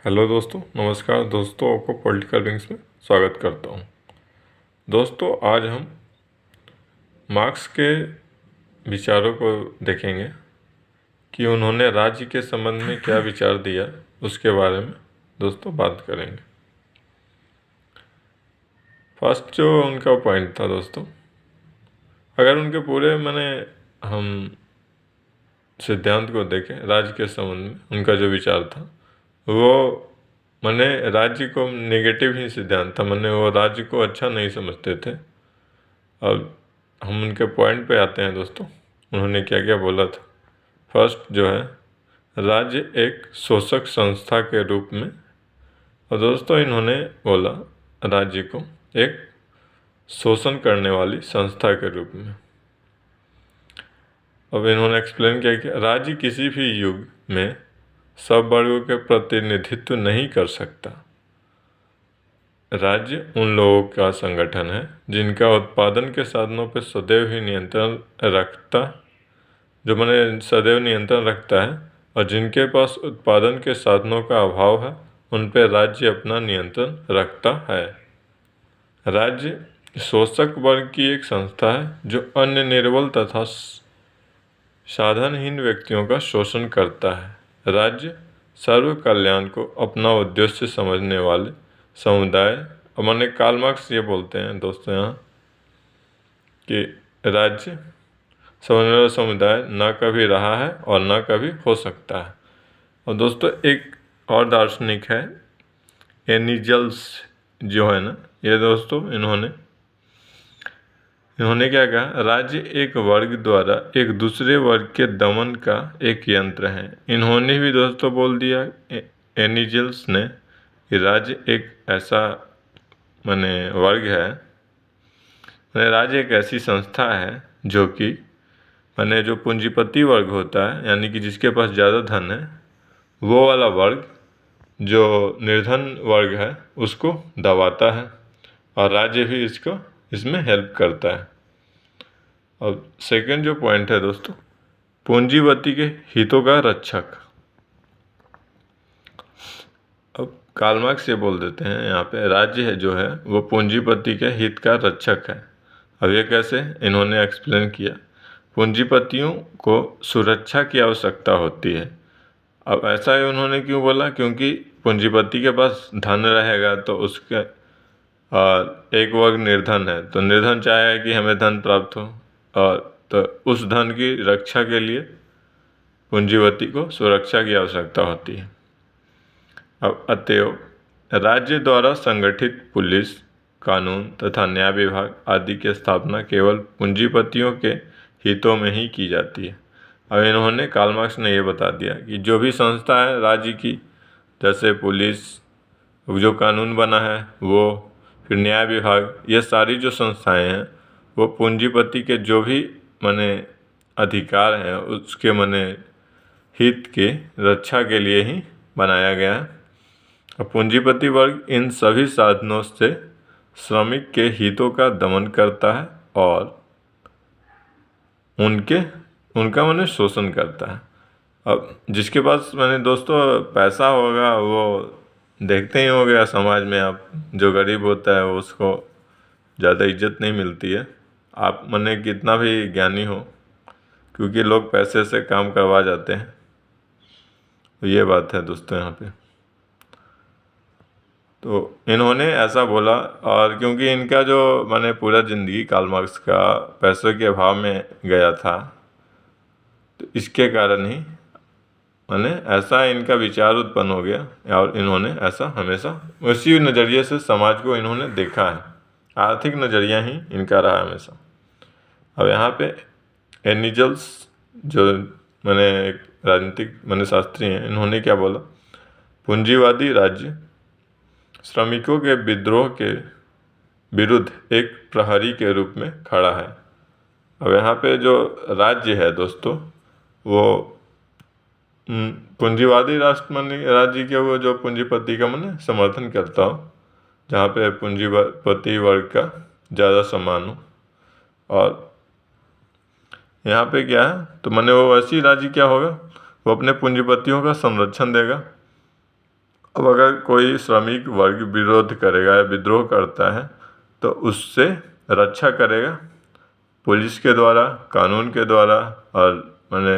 Hello दोस्तों, नमस्कार दोस्तों। आपको पॉलिटिकल विंग्स में स्वागत करता हूं। दोस्तों, आज हम मार्क्स के विचारों को देखेंगे कि उन्होंने राज्य के संबंध में क्या विचार दिया, उसके बारे में दोस्तों बात करेंगे। फर्स्ट जो उनका पॉइंट था दोस्तों, अगर उनके पूरे हम सिद्धांत को देखें राज्य के संबंध में, उनका जो विचार था वो राज्य को नेगेटिव ही सिद्धांत था। वो राज्य को अच्छा नहीं समझते थे। अब हम उनके पॉइंट पे आते हैं दोस्तों, उन्होंने क्या क्या बोला था। फर्स्ट जो है, राज्य एक शोषक संस्था के रूप में, और दोस्तों इन्होंने बोला राज्य को एक शोषण करने वाली संस्था के रूप में। अब इन्होंने एक्सप्लेन किया कि राज्य किसी भी युग में सब वर्गों के प्रतिनिधित्व नहीं कर सकता। राज्य उन लोगों का संगठन है जिनका उत्पादन के साधनों पर सदैव ही नियंत्रण रखता है, और जिनके पास उत्पादन के साधनों का अभाव है उन पर राज्य अपना नियंत्रण रखता है। राज्य शोषक वर्ग की एक संस्था है जो अन्य निर्बल तथा साधनहीन व्यक्तियों का शोषण करता है। राज्य सर्व कल्याण को अपना उद्देश्य समझने वाले समुदाय, और कार्ल मार्क्स ये बोलते हैं दोस्तों यहाँ कि राज्य समझने वाला समुदाय ना कभी रहा है और ना कभी हो सकता है। और दोस्तों एक और दार्शनिक है एनिजल्स जो है ना, ये दोस्तों इन्होंने क्या कहा, राज्य एक वर्ग द्वारा एक दूसरे वर्ग के दमन का एक यंत्र है। इन्होंने भी दोस्तों बोल दिया एनिजल्स ने कि राज्य एक ऐसा वर्ग है, राज्य एक ऐसी संस्था है जो कि जो पूंजीपति वर्ग होता है, यानी कि जिसके पास ज़्यादा धन है, वो वाला वर्ग जो निर्धन वर्ग है उसको दबाता है, और राज्य भी इसमें हेल्प करता है। अब सेकंड जो पॉइंट है दोस्तों, पूंजीपति के हितों का रक्षक। अब कार्ल मार्क्स ये बोल देते हैं यहाँ पे, राज्य है जो है वो पूंजीपति के हित का रक्षक है। अब ये कैसे, इन्होंने एक्सप्लेन किया, पूंजीपतियों को सुरक्षा की आवश्यकता होती है। अब ऐसा ही उन्होंने क्यों बोला, क्योंकि पूंजीपति के पास धन रहेगा तो उसके एक वर्ग निर्धन है, तो निर्धन चाहेगा कि हमें धन प्राप्त हो, और तो उस धन की रक्षा के लिए पूंजीपति को सुरक्षा की आवश्यकता होती है। अब अतएव राज्य द्वारा संगठित पुलिस, कानून तथा न्याय विभाग आदि की स्थापना केवल पूंजीपतियों के हितों में ही की जाती है। अब इन्होंने कार्ल मार्क्स ने ये बता दिया कि जो भी संस्था है राज्य की, जैसे पुलिस, जो कानून बना है वो, फिर न्याय विभाग, ये सारी जो संस्थाएं हैं वो पूंजीपति के जो भी अधिकार हैं उसके हित के रक्षा के लिए ही बनाया गया है। और पूंजीपति वर्ग इन सभी साधनों से श्रमिक के हितों का दमन करता है और उनका शोषण करता है। अब जिसके पास दोस्तों पैसा होगा वो देखते ही हो गया समाज में, आप जो गरीब होता है उसको ज़्यादा इज्जत नहीं मिलती है, आप कितना भी ज्ञानी हो, क्योंकि लोग पैसे से काम करवा जाते हैं। तो ये बात है दोस्तों यहाँ पे। तो इन्होंने ऐसा बोला, और क्योंकि इनका जो पूरा ज़िंदगी कार्ल मार्क्स का पैसों के अभाव में गया था, तो इसके कारण ही ऐसा इनका विचार उत्पन्न हो गया, और इन्होंने ऐसा हमेशा उसी नज़रिए से समाज को इन्होंने देखा है। आर्थिक नज़रिया ही इनका रहा हमेशा। अब यहाँ पे एनिजल्स जो एक राजनीतिक शास्त्री हैं, इन्होंने क्या बोला, पूंजीवादी राज्य श्रमिकों के विद्रोह के विरुद्ध एक प्रहरी के रूप में खड़ा है। अब यहाँ पे जो राज्य है दोस्तों वो पूंजीवादी राज्य के वो जो पूंजीपति का समर्थन करता हो, जहाँ पे पूंजीपति वर्ग का ज़्यादा सम्मान हो। और यहाँ पे क्या है, तो वो वैसी राज्य क्या होगा, वो अपने पूंजीपतियों का संरक्षण देगा अब अगर कोई श्रमिक वर्ग विरोध करेगा या विद्रोह करता है तो उससे रक्षा करेगा पुलिस के द्वारा, कानून के द्वारा और मैंने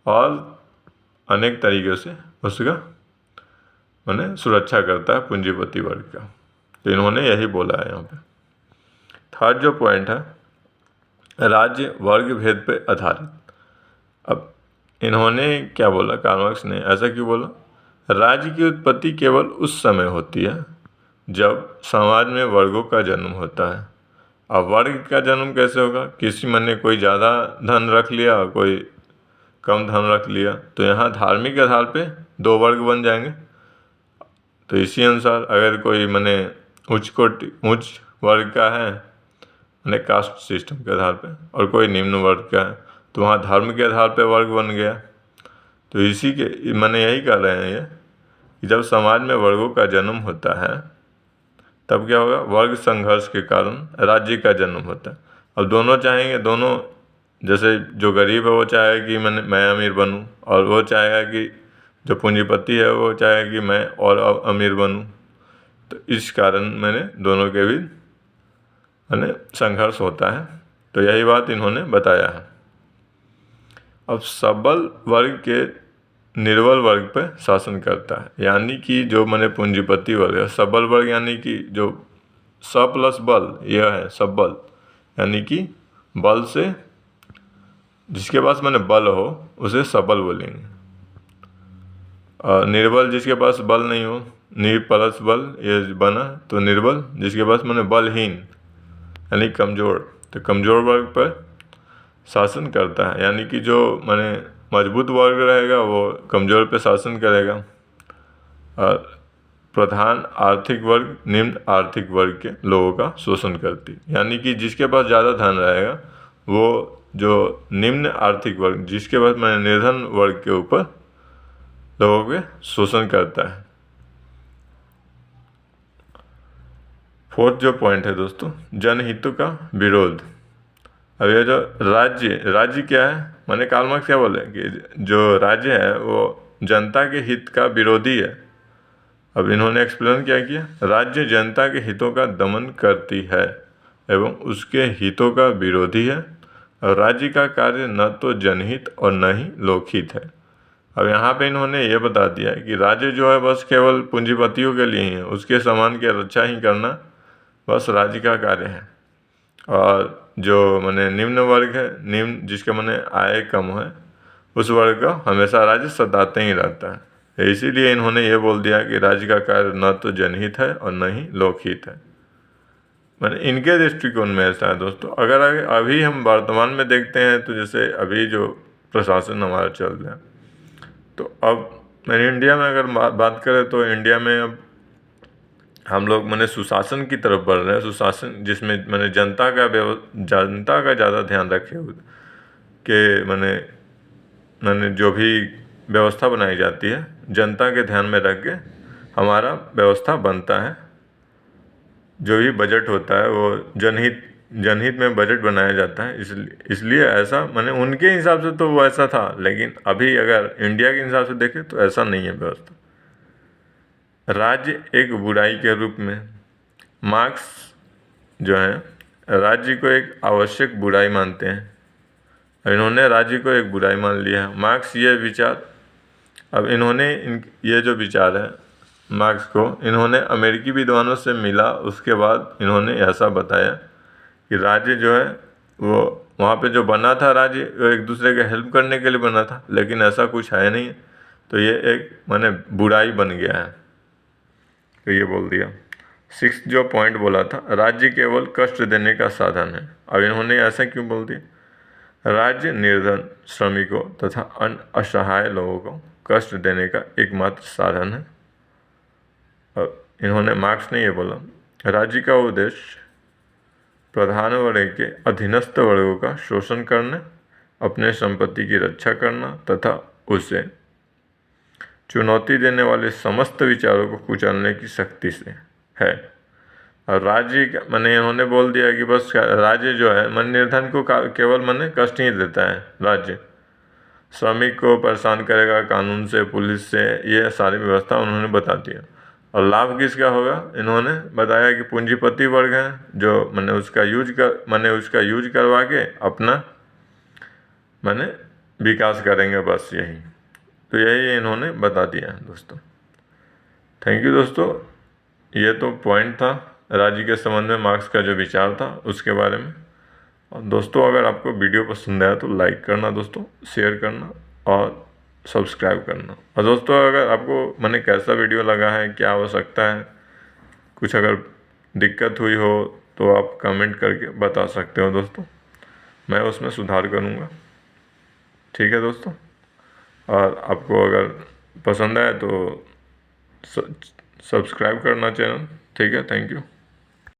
और अनेक तरीक़े से उसका मैंने सुरक्षा करता है पूंजीपति वर्ग का। तो इन्होंने यही बोला है यहाँ पे। थर्ड जो पॉइंट है, राज्य वर्ग भेद पे आधारित। अब इन्होंने क्या बोला, कार्ल मार्क्स ने ऐसा क्यों बोला? राज्य की उत्पत्ति केवल उस समय होती है जब समाज में वर्गों का जन्म होता है। अब वर्ग का जन्म कैसे होगा? किसी मन ने कोई ज़्यादा धन रख लिया और कोई कम धन रख लिया, तो यहाँ धार्मिक आधार पे दो वर्ग बन जाएंगे। तो इसी अनुसार अगर कोई मने उच्च वर्ग का है मैंने कास्ट सिस्टम के आधार पे और कोई निम्न वर्ग का है, तो वहाँ धर्म के आधार पे वर्ग बन गया। तो इसी के मैंने यही कह रहे हैं ये कि जब समाज में वर्गों का जन्म होता है तब क्या होगा? वर्ग संघर्ष के कारण राज्य का जन्म होता है। अब दोनों चाहेंगे, दोनों जैसे जो गरीब है वो चाहे कि मैं अमीर बनूं और वो चाहेगा कि जो पूंजीपति है वो चाहे कि मैं और अमीर बनूं। तो इस कारण मैंने दोनों के भी मैंने संघर्ष होता है। तो यही बात इन्होंने बताया है। अब सबल वर्ग के निर्बल वर्ग पर शासन करता है, यानी कि जो मैंने पूंजीपति वर्ग है, सबल वर्ग यानी कि जो स प्लस बल यह है सबल, यानी कि बल से जिसके पास मैंने बल हो उसे सबल बोलेंगे। और निर्बल जिसके पास बल नहीं हो, निर प्लस बल ये बना तो निर्बल, जिसके पास मैंने बलहीन यानी कमज़ोर, तो कमज़ोर वर्ग पर शासन करता है। यानी कि जो मैंने मजबूत वर्ग रहेगा वो कमज़ोर पे शासन करेगा। और प्रधान आर्थिक वर्ग निम्न आर्थिक वर्ग के लोगों का शोषण करती, यानी कि जिसके पास ज़्यादा धन रहेगा वो जो निम्न आर्थिक वर्ग, जिसके पास मैंने निर्धन वर्ग के ऊपर लोगों के शोषण करता है। फोर्थ जो पॉइंट है दोस्तों, जनहितों का विरोध। अब ये जो राज्य क्या है, मैंने कार्ल मार्क्स क्या बोले कि जो राज्य है वो जनता के हित का विरोधी है। अब इन्होंने एक्सप्लेन क्या किया? राज्य जनता के हितों का दमन करती है एवं उसके हितों का विरोधी है और राज्य का कार्य न तो जनहित और न ही लोकहित है। अब यहाँ पे इन्होंने ये बता दिया है कि राज्य जो है बस केवल पूंजीपतियों के लिए ही है, उसके सामान की रक्षा ही करना बस राज्य का कार्य है। और जो मैंने निम्न वर्ग है, निम्न जिसके मैंने आय कम है, उस वर्ग का हमेशा राज्य सताते ही रहता है। इसीलिए इन्होंने ये बोल दिया कि राज्य का कार्य न तो जनहित है और न ही लोकहित है। मैंने इनके दृष्टिकोण में ऐसा है दोस्तों। अगर अभी हम वर्तमान में देखते हैं तो जैसे अभी जो प्रशासन हमारा चल रहा है, तो अब मैंने इंडिया में अगर बात करें तो इंडिया में अब हम लोग मैंने सुशासन की तरफ बढ़ रहे हैं। सुशासन जिसमें मैंने जनता का ज़्यादा ध्यान रखे कि मैंने जो भी व्यवस्था बनाई जाती है जनता के ध्यान में रख के हमारा व्यवस्था बनता है। जो भी बजट होता है वो जनहित में बजट बनाया जाता है। इसलिए ऐसा मैंने उनके हिसाब से तो वो ऐसा था, लेकिन अभी अगर इंडिया के हिसाब से देखें तो ऐसा नहीं है व्यवस्था। राज्य एक बुराई के रूप में मार्क्स जो है राज्य को एक आवश्यक बुराई मानते हैं। इन्होंने राज्य को एक बुराई मान लिया है। मार्क्स ये विचार, अब इन्होंने ये जो विचार है मार्क्स को इन्होंने अमेरिकी विद्वानों से मिला, उसके बाद इन्होंने ऐसा बताया कि राज्य जो है वो वहाँ पे जो बना था राज्य वो एक दूसरे के हेल्प करने के लिए बना था, लेकिन ऐसा कुछ है नहीं। तो ये एक मैंने बुराई बन गया है, तो ये बोल दिया। 6 जो पॉइंट बोला था, राज्य केवल कष्ट देने का साधन है। अब इन्होंने ऐसा क्यों बोल दिया? राज्य निर्धन श्रमिकों तथा अन्य असहाय लोगों को कष्ट देने का एकमात्र साधन है। अब इन्होंने मार्क्स ने ये बोला, राज्य का उद्देश्य प्रधान वर्ग के अधीनस्थ वर्गों का शोषण करना, अपने संपत्ति की रक्षा करना तथा उसे चुनौती देने वाले समस्त विचारों को कुचलने की शक्ति से है। और राज्य मैंने इन्होंने बोल दिया कि बस राज्य जो है मन निर्धन को केवल कष्ट ही देता है राज्य, श्रमिक को परेशान करेगा कानून से, पुलिस से, ये सारी व्यवस्था उन्होंने बता दिया। और लाभ किसका होगा, इन्होंने बताया कि पूंजीपति वर्ग है जो उसका यूज करवा के अपना विकास करेंगे, बस यही। तो यही इन्होंने बता दिया है दोस्तों। थैंक यू दोस्तों। ये तो पॉइंट था राज्य के संबंध में मार्क्स का जो विचार था उसके बारे में। और दोस्तों अगर आपको वीडियो पसंद आया तो लाइक करना दोस्तों, शेयर करना और सब्सक्राइब करना। और दोस्तों अगर आपको कैसा वीडियो लगा है, क्या आवश्यकता है, कुछ अगर दिक्कत हुई हो तो आप कमेंट करके बता सकते हो दोस्तों, मैं उसमें सुधार करूँगा। ठीक है दोस्तों। और आपको अगर पसंद आए तो सब्सक्राइब करना चैनल। ठीक है, थैंक यू।